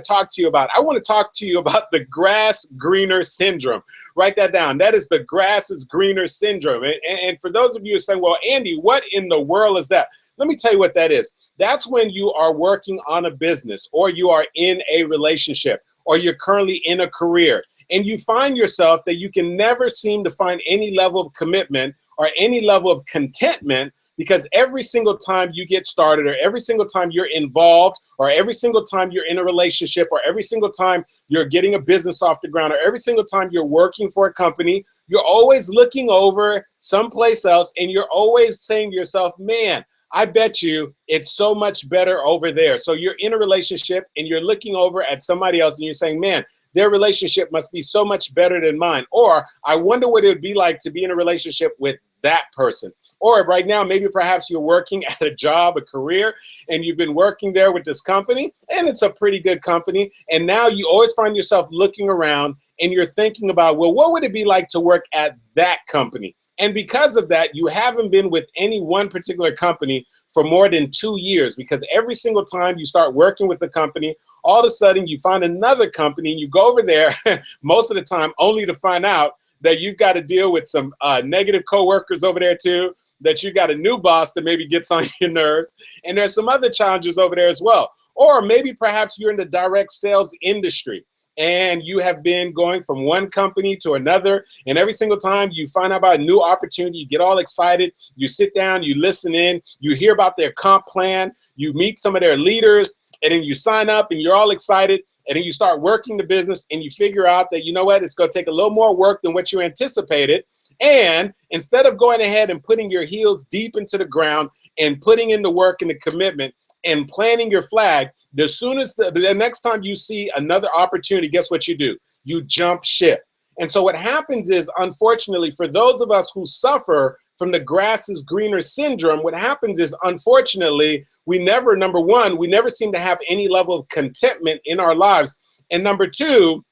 talk to you about? I want to talk to you about the grass greener syndrome. Write that down. That is the grass is greener syndrome. And for those of you who are saying, well, Andy, what in the world is that? Let me tell you what that is. That's when you are working on a business, or you are in a relationship, or you're currently in a career, and you find yourself that you can never seem to find any level of commitment or any level of contentment, because every single time you get started, or every single time you're involved, or every single time you're in a relationship, or every single time you're getting a business off the ground, or every single time you're working for a company, you're always looking over someplace else, and you're always saying to yourself, man, I bet you it's so much better over there. So you're in a relationship and you're looking over at somebody else and you're saying, man, their relationship must be so much better than mine. Or I wonder what it would be like to be in a relationship with that person. Or right now, maybe perhaps you're working at a job, a career, and you've been working there with this company, and it's a pretty good company. And now you always find yourself looking around and you're thinking about, well, what would it be like to work at that company? And because of that, you haven't been with any one particular company for more than 2 years, because every single time you start working with a company, all of a sudden you find another company and you go over there most of the time only to find out that you've got to deal with some negative coworkers over there too, that you got a new boss that maybe gets on your nerves, and there's some other challenges over there as well. Or maybe perhaps you're in the direct sales industry, and you have been going from one company to another, and every single time you find out about a new opportunity, you get all excited, you sit down, you listen in, you hear about their comp plan, you meet some of their leaders, and then you sign up and you're all excited, and then you start working the business and you figure out that, you know what, it's going to take a little more work than what you anticipated. And instead of going ahead and putting your heels deep into the ground and putting in the work and the commitment and planting your flag, as soon as the next time you see another opportunity, guess what you do? You jump ship. And so what happens is, unfortunately, for those of us who suffer from the grass is greener syndrome, what happens is, unfortunately, we never, number one, we never seem to have any level of contentment in our lives. And number two,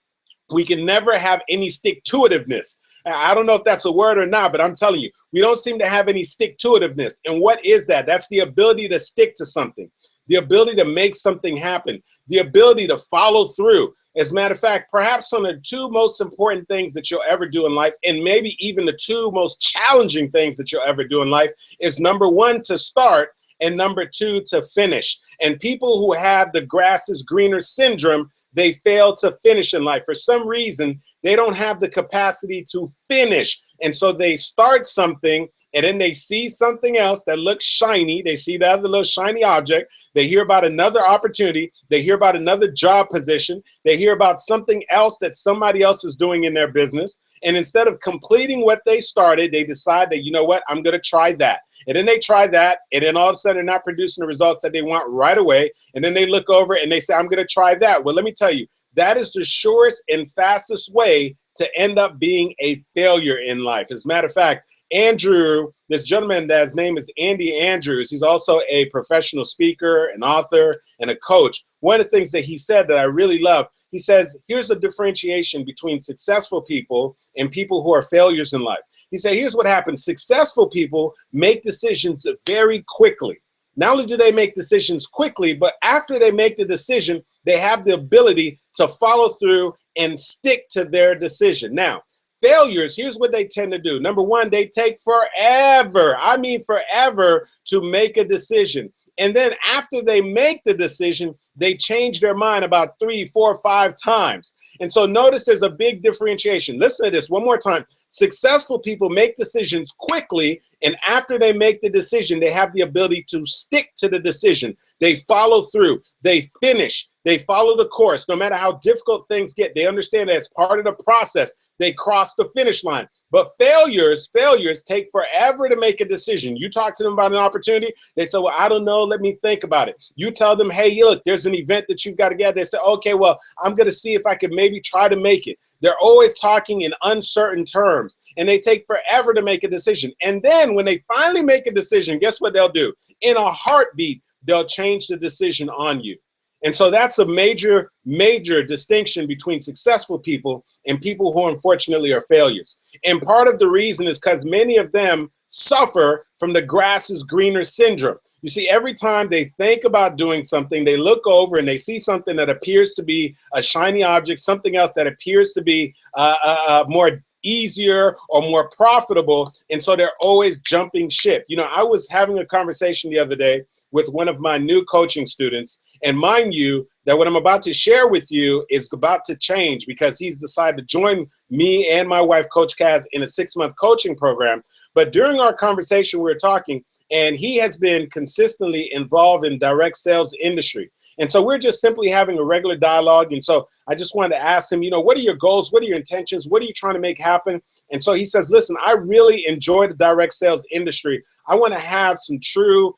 we can never have any stick-to-itiveness. I don't know if that's a word or not, but I'm telling you, we don't seem to have any stick-to-itiveness. And what is that? That's the ability to stick to something, the ability to make something happen, the ability to follow through. As a matter of fact, perhaps one of the two most important things that you'll ever do in life, and maybe even the two most challenging things that you'll ever do in life, is number one, to start, and number two, to finish. And people who have the grass is greener syndrome, they fail to finish in life. For some reason, they don't have the capacity to finish. And so they start something, and then they see something else that looks shiny. They see that other little shiny object. They hear about another opportunity. They hear about another job position. They hear about something else that somebody else is doing in their business. And instead of completing what they started, they decide that, you know what, I'm going to try that. And then they try that, and then all of a sudden they're not producing the results that they want right away. And then they look over and they say, I'm going to try that. Well, let me tell you, that is the surest and fastest way to end up being a failure in life. As a matter of fact, Andrew, this gentleman, that his name is Andy Andrews, he's also a professional speaker, an author, and a coach. One of the things that he said that I really love, he says, here's the differentiation between successful people and people who are failures in life. He said, here's what happens. Successful people make decisions very quickly. Not only do they make decisions quickly, but after they make the decision, they have the ability to follow through and stick to their decision. Now, failures, here's what they tend to do. Number one, they take forever. I mean forever to make a decision. And then after they make the decision, they change their mind about 3, 4, 5 times. And so notice there's a big differentiation. Listen to this one more time. Successful people make decisions quickly, and after they make the decision, they have the ability to stick to the decision. They follow through. They finish. They follow the course. No matter how difficult things get, they understand that it's part of the process. They cross the finish line. But failures take forever to make a decision. You talk to them about an opportunity, they say, well, I don't know, let me think about it. You tell them, hey, look, there's an event that you've got to get. They say, okay, well, I'm going to see if I can maybe try to make it. They're always talking in uncertain terms, and they take forever to make a decision. And then when they finally make a decision, guess what they'll do? In a heartbeat, they'll change the decision on you. And so that's a major, major distinction between successful people and people who unfortunately are failures. And part of the reason is because many of them suffer from the grass is greener syndrome. You see, every time they think about doing something, they look over and they see something that appears to be a shiny object, something else that appears to be more easier or more profitable, and so they're always jumping ship. You know, I was having a conversation the other day with one of my new coaching students, and mind you that what I'm about to share with you is about to change because he's decided to join me and my wife, Coach Kaz, in a 6-month coaching program. But during our conversation, we were talking, and he has been consistently involved in direct sales industry. And so we're just simply having a regular dialogue. And so I just wanted to ask him, you know, what are your goals? What are your intentions? What are you trying to make happen? And so he says, listen, I really enjoy the direct sales industry. I want to have some true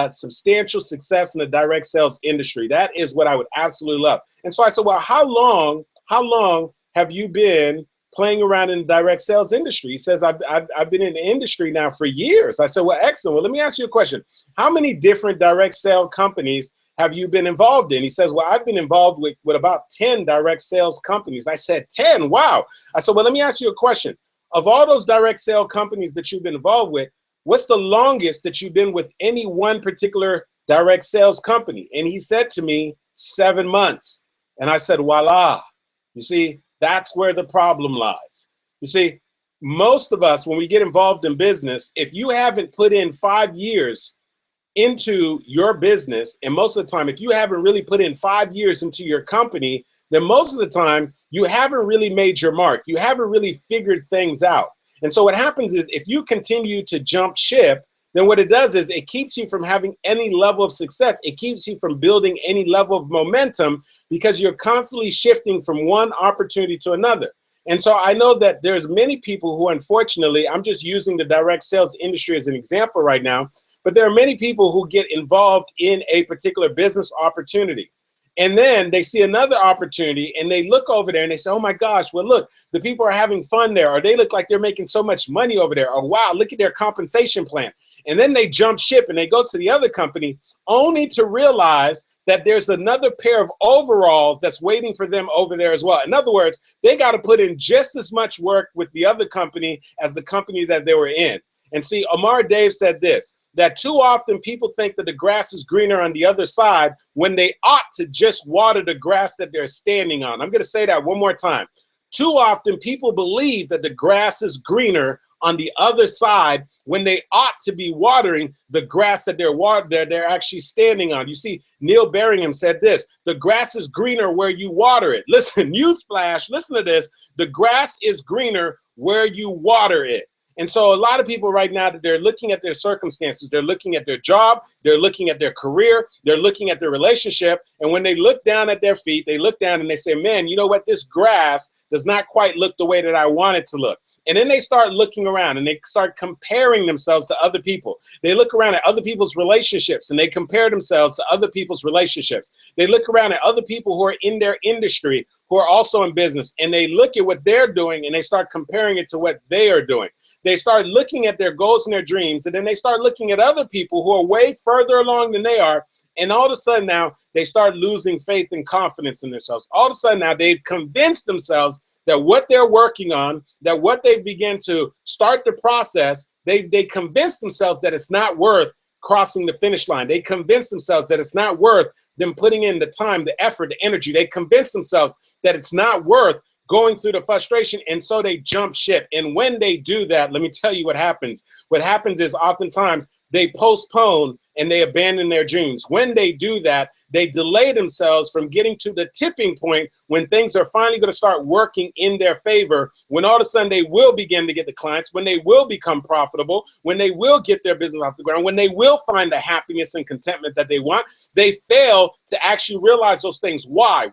substantial success in the direct sales industry. That is what I would absolutely love. And so I said, well, how long have you been playing around in the direct sales industry? He says, I've been in the industry now for years. I said, well, excellent. Well, let me ask you a question. How many different direct sale companies have you been involved in? He says, well, I've been involved with about 10 direct sales companies. I said, 10? Wow. I said, well, let me ask you a question. Of all those direct sale companies that you've been involved with, what's the longest that you've been with any one particular direct sales company? And he said to me, 7 months. And I said, voila. You see, that's where the problem lies. You see, most of us, when we get involved in business, if you haven't put in 5 years into your business, and most of the time, if you haven't really put in 5 years into your company, then most of the time, you haven't really made your mark. You haven't really figured things out. And so what happens is if you continue to jump ship, then what it does is it keeps you from having any level of success. It keeps you from building any level of momentum because you're constantly shifting from one opportunity to another. And so I know that there's many people who, unfortunately, I'm just using the direct sales industry as an example right now, but there are many people who get involved in a particular business opportunity. And then they see another opportunity and they look over there and they say, oh my gosh, well, look, the people are having fun there, or they look like they're making so much money over there, or wow, look at their compensation plan. And then they jump ship and they go to the other company only to realize that there's another pair of overalls that's waiting for them over there as well. In other words, they got to put in just as much work with the other company as the company that they were in. And see, Amar Dave said this, that too often people think that the grass is greener on the other side when they ought to just water the grass that they're standing on. I'm going to say that one more time. Too often people believe that the grass is greener on the other side when they ought to be watering the grass that they're actually standing on. You see, Neil Berringham said this, the grass is greener where you water it. Listen, newsflash, listen to this. The grass is greener where you water it. And so a lot of people right now, that they're looking at their circumstances, they're looking at their job, they're looking at their career, they're looking at their relationship. And when they look down at their feet, they look down and they say, man, you know what? This grass does not quite look the way that I want it to look. And then they start looking around and they start comparing themselves to other people. They look around at other people's relationships and they compare themselves to other people's relationships. They look around at other people who are in their industry, who are also in business, and they look at what they're doing and they start comparing it to what they are doing. They start looking at their goals and their dreams, and then they start looking at other people who are way further along than they are. And all of a sudden now they start losing faith and confidence in themselves. All of a sudden now they've convinced themselves that what they're working on, that what they begin to start the process, they convince themselves that it's not worth crossing the finish line. They convince themselves that it's not worth them putting in the time, the effort, the energy. They convince themselves that it's not worth going through the frustration, and so they jump ship. And when they do that, let me tell you what happens. What happens is oftentimes they postpone and they abandon their dreams. When they do that, they delay themselves from getting to the tipping point when things are finally going to start working in their favor, when all of a sudden they will begin to get the clients, when they will become profitable, when they will get their business off the ground, when they will find the happiness and contentment that they want. They fail to actually realize those things. Why?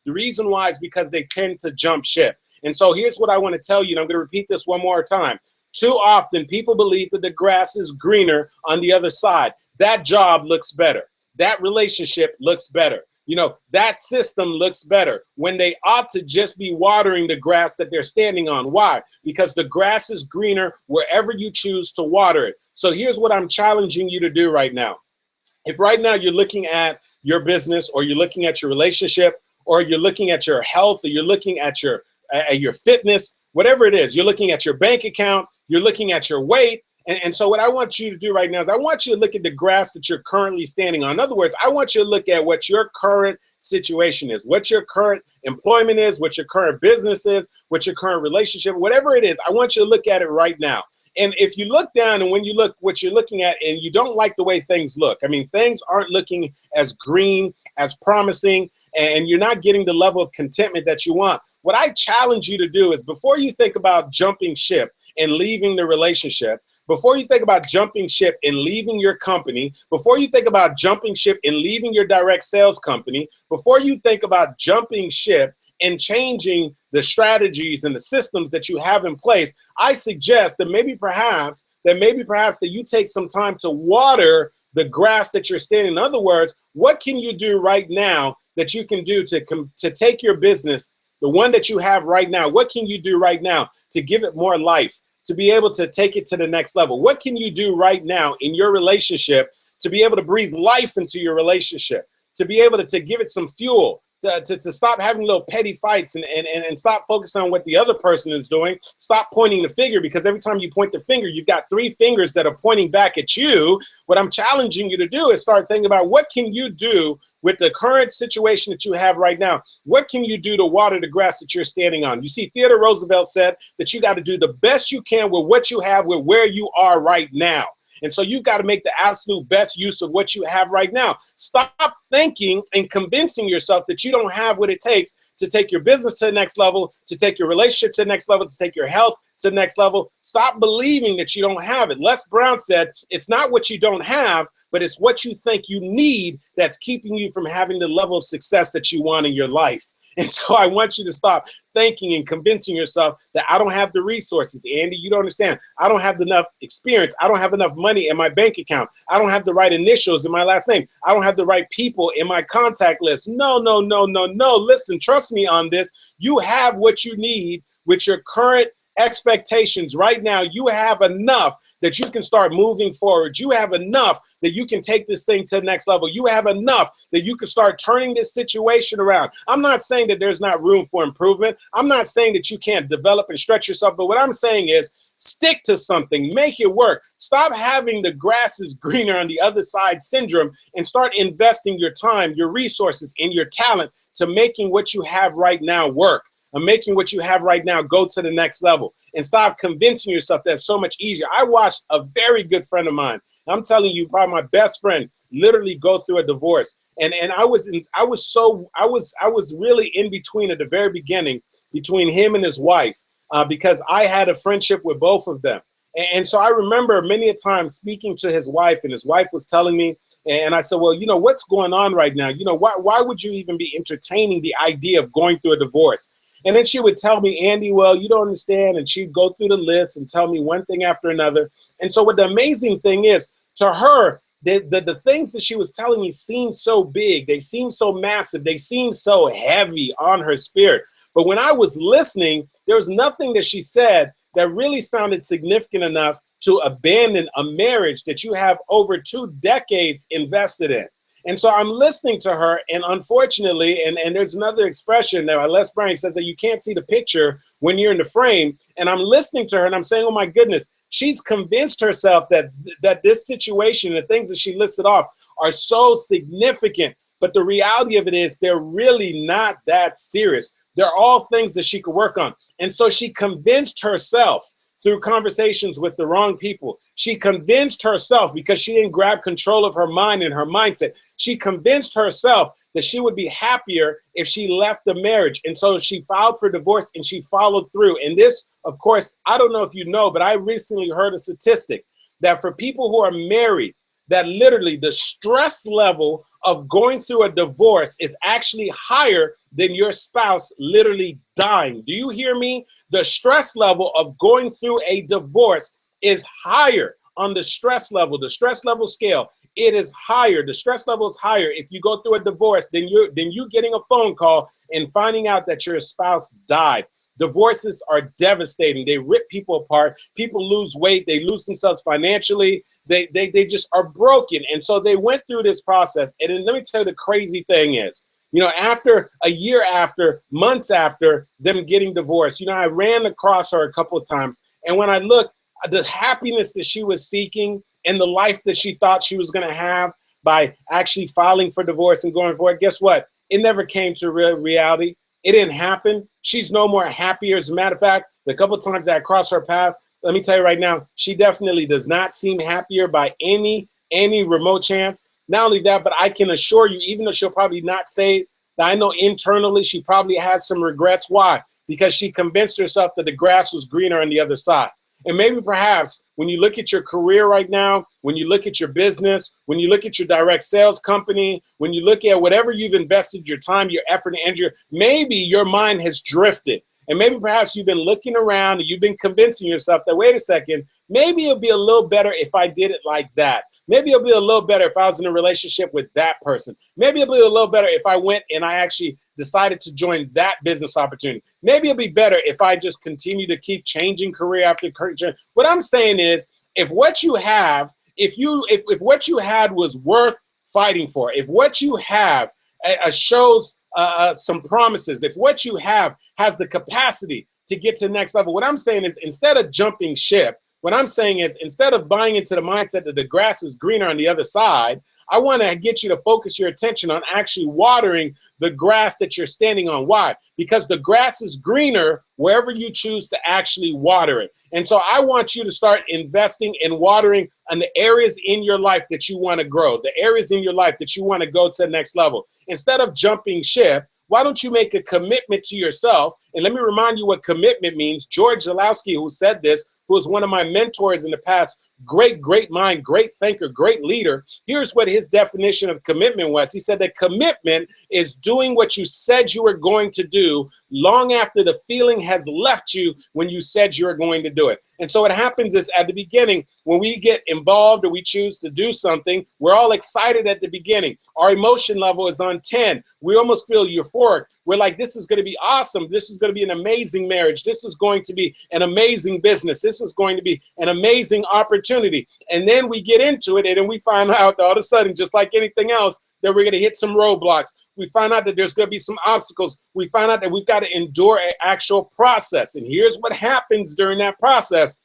The reason why is because they tend to jump ship. And so here's what I want to tell you, and I'm going to repeat this one more time. Too often, people believe that the grass is greener on the other side. That job looks better. That relationship looks better. You know, that system looks better when they ought to just be watering the grass that they're standing on. Why? Because the grass is greener wherever you choose to water it. So here's what I'm challenging you to do right now. If right now you're looking at your business, or you're looking at your relationship, or you're looking at your health, or you're looking at your fitness, whatever it is, you're looking at your bank account, you're looking at your weight, And so what I want you to do right now is I want you to look at the grass that you're currently standing on. In other words, I want you to look at what your current situation is, what your current employment is, what your current business is, what your current relationship, whatever it is. I want you to look at it right now. And if you look down and when you look what you're looking at and you don't like the way things look, I mean, things aren't looking as green, as promising, and you're not getting the level of contentment that you want. What I challenge you to do is before you think about jumping ship and leaving the relationship, before you think about jumping ship and leaving your company, before you think about jumping ship and leaving your direct sales company, before you think about jumping ship and changing the strategies and the systems that you have in place, I suggest that maybe perhaps that you take some time to water the grass that you're standing. In other words, what can you do right now that you can do to take your business, the one that you have right now, what can you do right now to give it more life, to be able to take it to the next level? What can you do right now in your relationship to be able to breathe life into your relationship, to be able to give it some fuel, to stop having little petty fights and stop focusing on what the other person is doing. Stop pointing the finger, because every time you point the finger, you've got three fingers that are pointing back at you. What I'm challenging you to do is start thinking about what can you do with the current situation that you have right now. What can you do to water the grass that you're standing on? You see, Theodore Roosevelt said that you got to do the best you can with what you have, with where you are right now. And so you've got to make the absolute best use of what you have right now. Stop thinking and convincing yourself that you don't have what it takes to take your business to the next level, to take your relationship to the next level, to take your health to the next level. Stop believing that you don't have it. Les Brown said, it's not what you don't have, but it's what you think you need that's keeping you from having the level of success that you want in your life. And so I want you to stop thinking and convincing yourself that I don't have the resources. Andy, you don't understand. I don't have enough experience. I don't have enough money in my bank account. I don't have the right initials in my last name. I don't have the right people in my contact list. No. Listen, trust me on this. You have what you need with your current expectations right now. You have enough that you can start moving forward. You have enough that you can take this thing to the next level. You have enough that you can start turning this situation around. I'm not saying that there's not room for improvement. I'm not saying that you can't develop and stretch yourself, but what I'm saying is stick to something, make it work. Stop having the grass is greener on the other side syndrome and start investing your time, your resources, and your talent to making what you have right now work. And making what you have right now go to the next level, and stop convincing yourself that's so much easier. I watched a very good friend of mine, I'm telling you, probably my best friend, literally go through a divorce. And I was really in between at the very beginning between him and his wife, because I had a friendship with both of them. And so I remember many a time speaking to his wife, and his wife was telling me, and I said, well, you know, what's going on right now? You know, why would you even be entertaining the idea of going through a divorce? And then she would tell me, Andy, well, you don't understand. And she'd go through the list and tell me one thing after another. And so what the amazing thing is, to her, the things that she was telling me seemed so big. They seemed so massive. They seemed so heavy on her spirit. But when I was listening, there was nothing that she said that really sounded significant enough to abandon a marriage that you have over 2 decades invested in. And so I'm listening to her, and unfortunately, and there's another expression that Les Brown says that you can't see the picture when you're in the frame. And I'm listening to her, and I'm saying, oh my goodness, she's convinced herself that this situation, the things that she listed off, are so significant. But the reality of it is they're really not that serious. They're all things that she could work on. And so she convinced herself through conversations with the wrong people. She convinced herself, because she didn't grab control of her mind and her mindset, she convinced herself that she would be happier if she left the marriage. And so she filed for divorce, and she followed through. And this, of course, I don't know if you know, but I recently heard a statistic that for people who are married, that literally the stress level of going through a divorce is actually higher than your spouse literally dying. Do you hear me? The stress level of going through a divorce is higher on the stress level scale. It is higher. The stress level is higher if you go through a divorce than you getting a phone call and finding out that your spouse died. Divorces are devastating. They rip people apart. People lose weight. They lose themselves financially. They just are broken. And so they went through this process. And then let me tell you, the crazy thing is, you know, after a year after, months after them getting divorced, you know, I ran across her a couple of times. And when I looked, the happiness that she was seeking and the life that she thought she was going to have by actually filing for divorce and going for it, guess what? It never came to reality. It didn't happen. She's no more happier. As a matter of fact, the couple of times that I crossed her path, let me tell you right now, she definitely does not seem happier by any remote chance. Not only that, but I can assure you, even though she'll probably not say it, that I know internally she probably has some regrets. Why? Because she convinced herself that the grass was greener on the other side. And maybe perhaps when you look at your career right now, when you look at your business, when you look at your direct sales company, when you look at whatever you've invested your time, your effort, and energy, maybe your mind has drifted. And maybe perhaps you've been looking around and you've been convincing yourself that, wait a second, maybe it'll be a little better if I did it like that. Maybe it'll be a little better if I was in a relationship with that person. Maybe it'll be a little better if I went and I actually decided to join that business opportunity. Maybe it'll be better if I just continue to keep changing career after career. What I'm saying is, if what you have, if what you had was worth fighting for, if what you have shows some promises, if what you have has the capacity to get to the next level, what I'm saying is, instead of jumping ship, what I'm saying is, instead of buying into the mindset that the grass is greener on the other side, I want to get you to focus your attention on actually watering the grass that you're standing on. Why? Because the grass is greener wherever you choose to actually water it. And so I want you to start investing in watering on the areas in your life that you want to grow, the areas in your life that you want to go to the next level. Instead of jumping ship, why don't you make a commitment to yourself? And let me remind you what commitment means. George Zalowski, who said this, who was one of my mentors in the past, great mind, great thinker, great leader. Here's what his definition of commitment was. He said that commitment is doing what you said you were going to do long after the feeling has left you when you said you were going to do it. And so what happens is, at the beginning, when we get involved or we choose to do something, we're all excited at the beginning. Our emotion level is on 10. We almost feel euphoric. We're like, this is going to be awesome. This is going to be an amazing marriage. This is going to be an amazing business. This is going to be an amazing opportunity. And then we get into it, and then we find out all of a sudden, just like anything else, that we're going to hit some roadblocks. We find out that there's going to be some obstacles. We find out that we've got to endure an actual process. And here's what happens during that process.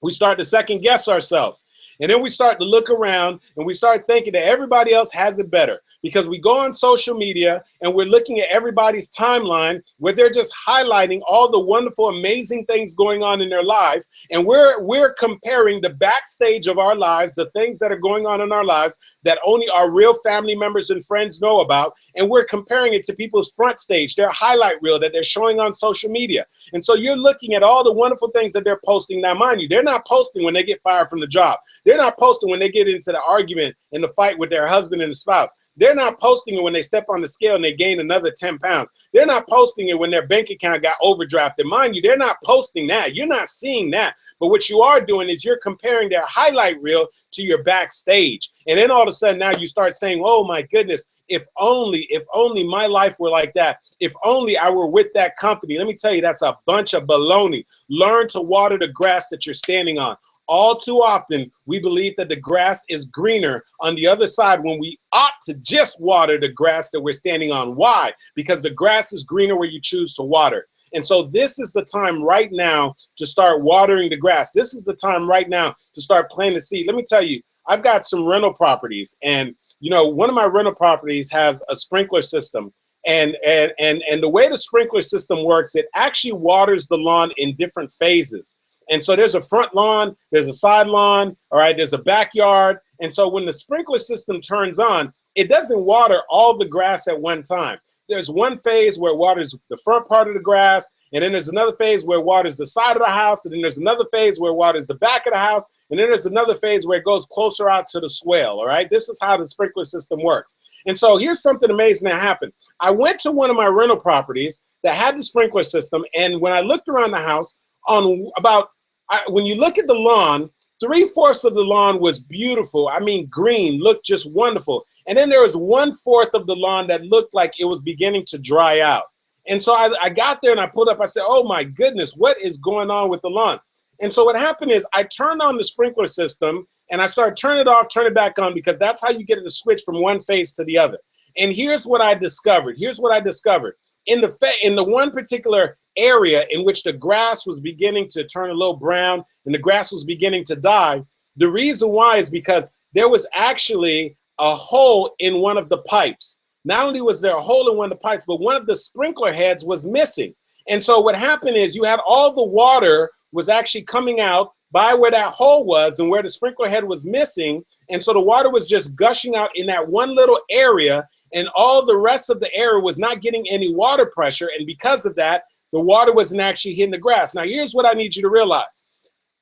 We start to second guess ourselves. And then we start to look around and we start thinking that everybody else has it better, because we go on social media and we're looking at everybody's timeline where they're just highlighting all the wonderful, amazing things going on in their life. And we're comparing the backstage of our lives, the things that are going on in our lives that only our real family members and friends know about. And we're comparing it to people's front stage, their highlight reel that they're showing on social media. And so you're looking at all the wonderful things that they're posting. Now, mind you, they're not posting when they get fired from the job. They're not posting when they get into the argument and the fight with their husband and the spouse. They're not posting it when they step on the scale and they gain another 10 pounds. They're not posting it when their bank account got overdrafted. Mind you, they're not posting that. You're not seeing that. But what you are doing is you're comparing their highlight reel to your backstage. And then all of a sudden now you start saying, oh my goodness, if only my life were like that. If only I were with that company. Let me tell you, that's a bunch of baloney. Learn to water the grass that you're standing on. All too often, we believe that the grass is greener on the other side when we ought to just water the grass that we're standing on. Why? Because the grass is greener where you choose to water. And so this is the time right now to start watering the grass. This is the time right now to start planting the seed. Let me tell you, I've got some rental properties, and you know, one of my rental properties has a sprinkler system. And the way the sprinkler system works, it actually waters the lawn in different phases. And so there's a front lawn, there's a side lawn, all right, there's a backyard. And so when the sprinkler system turns on, it doesn't water all the grass at one time. There's one phase where it waters the front part of the grass, and then there's another phase where it waters the side of the house, and then there's another phase where it waters the back of the house, and then there's another phase where it goes closer out to the swale, all right? This is how the sprinkler system works. And so here's something amazing that happened. I went to one of my rental properties that had the sprinkler system, and when I looked around the house, when you look at the lawn, 3/4 of the lawn was beautiful. I mean, green, looked just wonderful. And then there was 1/4 of the lawn that looked like it was beginning to dry out. And so I got there and I pulled up, I said, oh my goodness, what is going on with the lawn? And so what happened is I turned on the sprinkler system and I started turning it off, turn it back on, because that's how you get it to switch from one phase to the other. And here's what I discovered. in the one particular area in which the grass was beginning to turn a little brown and the grass was beginning to die, the reason why is because there was actually a hole in one of the pipes. Not only was there a hole in one of the pipes, but one of the sprinkler heads was missing. And so what happened is you had all the water was actually coming out by where that hole was and where the sprinkler head was missing. And so the water was just gushing out in that one little area, and all the rest of the area was not getting any water pressure. And because of that, the water wasn't actually hitting the grass. Now, here's what I need you to realize.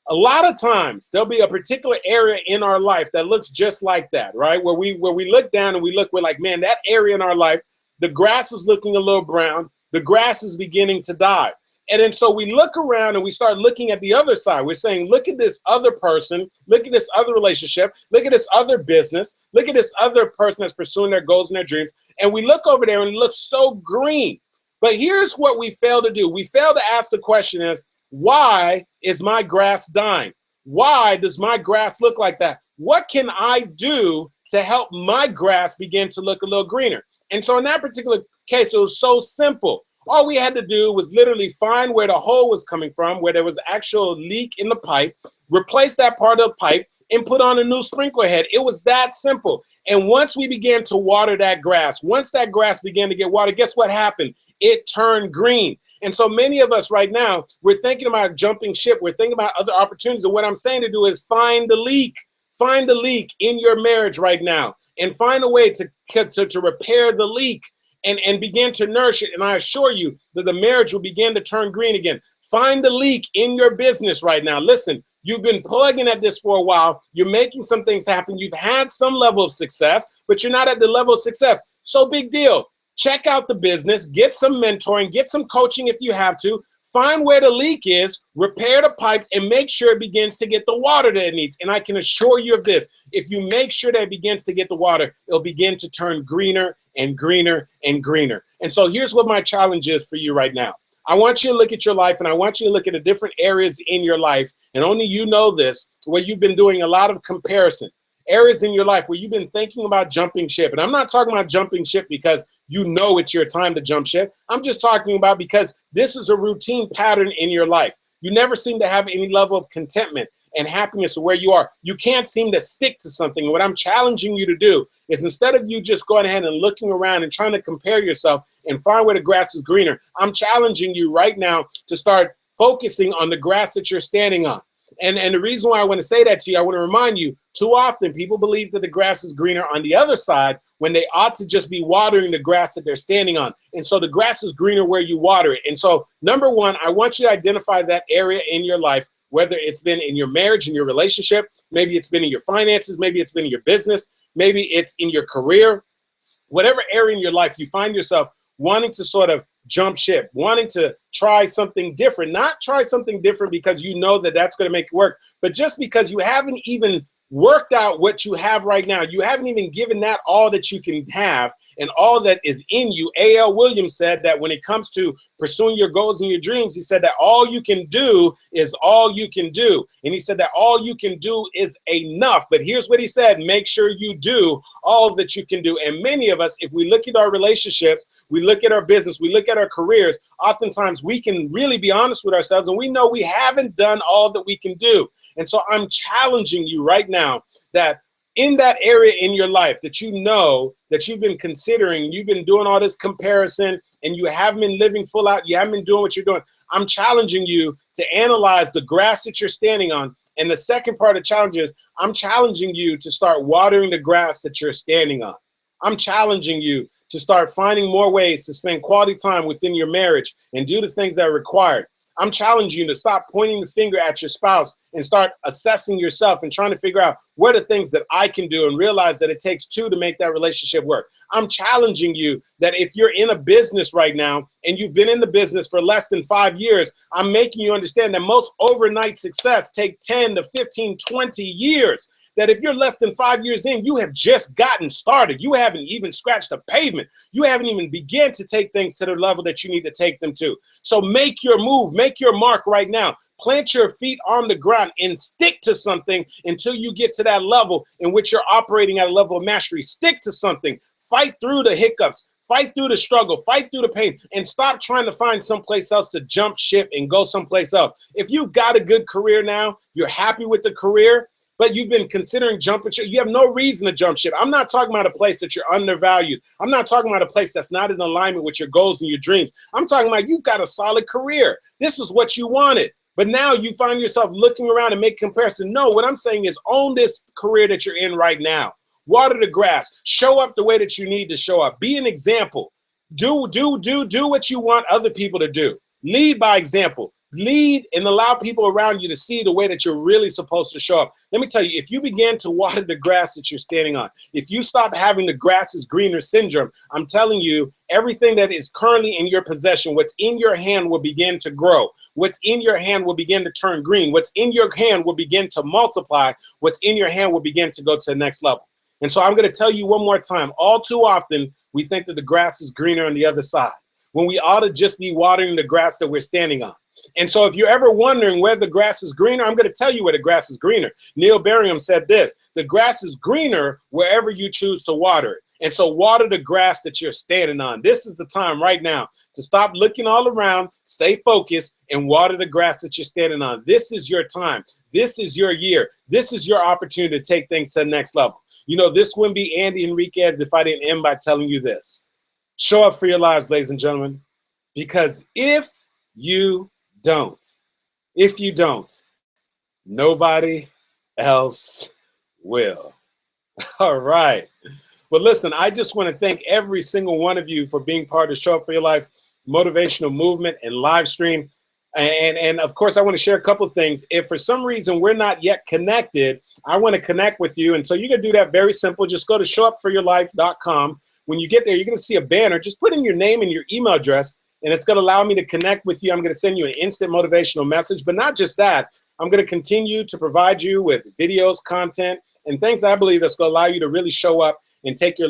A lot of times there'll be a particular area in our life that looks just like that, right? Where we look down and we're like, man, that area in our life, the grass is looking a little brown. The grass is beginning to die. And then so we look around and we start looking at the other side. We're saying, look at this other person, look at this other relationship, look at this other business, look at this other person that's pursuing their goals and their dreams. And we look over there and it looks so green. But here's what we fail to do. We fail to ask the question is, why is my grass dying? Why does my grass look like that? What can I do to help my grass begin to look a little greener? And so in that particular case, it was so simple. All we had to do was literally find where the hole was coming from, where there was actual leak in the pipe, replace that part of the pipe, and put on a new sprinkler head. It was that simple. And once we began to water that grass, once that grass began to get watered, guess what happened? It turned green. And so many of us right now, we're thinking about jumping ship. We're thinking about other opportunities. And what I'm saying to do is find the leak. Find the leak in your marriage right now and find a way to repair the leak. And begin to nourish it. And I assure you that the marriage will begin to turn green again. Find the leak in your business right now. Listen, you've been plugging at this for a while. You're making some things happen. You've had some level of success, but you're not at the level of success. So big deal. Check out the business, get some mentoring, get some coaching if you have to. Find where the leak is, repair the pipes, and make sure it begins to get the water that it needs. And I can assure you of this, if you make sure that it begins to get the water, it'll begin to turn greener and greener and greener. And so here's what my challenge is for you right now. I want you to look at your life, and I want you to look at the different areas in your life, and only you know this, where you've been doing a lot of comparison. Areas in your life where you've been thinking about jumping ship. And I'm not talking about jumping ship because you know it's your time to jump ship. I'm just talking about because this is a routine pattern in your life. You never seem to have any level of contentment and happiness where you are. You can't seem to stick to something. What I'm challenging you to do is, instead of you just going ahead and looking around and trying to compare yourself and find where the grass is greener, I'm challenging you right now to start focusing on the grass that you're standing on. And the reason why I want to say that to you, I want to remind you, too often people believe that the grass is greener on the other side when they ought to just be watering the grass that they're standing on. And so the grass is greener where you water it. And so, number one, I want you to identify that area in your life, whether it's been in your marriage, in your relationship, maybe it's been in your finances, maybe it's been in your business, maybe it's in your career, whatever area in your life you find yourself wanting to sort of jump ship, wanting to try something different, not try something different because you know that that's going to make it work, but just because you haven't even worked out what you have right now. You haven't even given that all that you can have and all that is in you. A.L. Williams said that when it comes to pursuing your goals and your dreams, he said that all you can do is all you can do. And he said that all you can do is enough. But here's what he said: make sure you do all that you can do. And many of us, if we look at our relationships, we look at our business, we look at our careers, oftentimes we can really be honest with ourselves and we know we haven't done all that we can do. And so I'm challenging you right now that in that area in your life that you know that you've been considering, you've been doing all this comparison and you haven't been living full out, you haven't been doing what you're doing, I'm challenging you to analyze the grass that you're standing on. And the second part of the challenge is I'm challenging you to start watering the grass that you're standing on. I'm challenging you to start finding more ways to spend quality time within your marriage and do the things that are required. I'm challenging you to stop pointing the finger at your spouse and start assessing yourself and trying to figure out what are the things that I can do and realize that it takes two to make that relationship work. I'm challenging you that if you're in a business right now and you've been in the business for less than 5 years, I'm making you understand that most overnight success take 10 to 15, 20 years. That if you're less than 5 years in, you have just gotten started. You haven't even scratched the pavement. You haven't even begun to take things to the level that you need to take them to. So make your move, make your mark right now. Plant your feet on the ground and stick to something until you get to that level in which you're operating at a level of mastery. Stick to something. Fight through the hiccups. Fight through the struggle, fight through the pain, and stop trying to find someplace else to jump ship and go someplace else. If you've got a good career now, you're happy with the career, but you've been considering jumping ship, you have no reason to jump ship. I'm not talking about a place that you're undervalued. I'm not talking about a place that's not in alignment with your goals and your dreams. I'm talking about you've got a solid career. This is what you wanted. But now you find yourself looking around and make comparison. No, what I'm saying is own this career that you're in right now. Water the grass. Show up the way that you need to show up. Be an example. Do what you want other people to do. Lead by example. Lead and allow people around you to see the way that you're really supposed to show up. Let me tell you, if you begin to water the grass that you're standing on, if you stop having the grass is greener syndrome, I'm telling you, everything that is currently in your possession, what's in your hand will begin to grow. What's in your hand will begin to turn green. What's in your hand will begin to multiply. What's in your hand will begin to go to the next level. And so I'm going to tell you one more time, all too often, we think that the grass is greener on the other side, when we ought to just be watering the grass that we're standing on. And so if you're ever wondering where the grass is greener, I'm going to tell you where the grass is greener. Neil Barringham said this: the grass is greener wherever you choose to water it. And so water the grass that you're standing on. This is the time right now to stop looking all around, stay focused, and water the grass that you're standing on. This is your time. This is your year. This is your opportunity to take things to the next level. You know, this wouldn't be Andy Henriquez if I didn't end by telling you this. Show up for your lives, ladies and gentlemen, because if you don't, nobody else will. All right. Well, listen, I just want to thank every single one of you for being part of Show Up for Your Life motivational movement and live stream. And of course, I want to share a couple of things. If for some reason we're not yet connected, I want to connect with you. And so you can do that very simple. Just go to showupforyourlife.com. When you get there, you're going to see a banner. Just put in your name and your email address, and it's going to allow me to connect with you. I'm going to send you an instant motivational message. But not just that, I'm going to continue to provide you with videos, content, and things I believe that's going to allow you to really show up and take your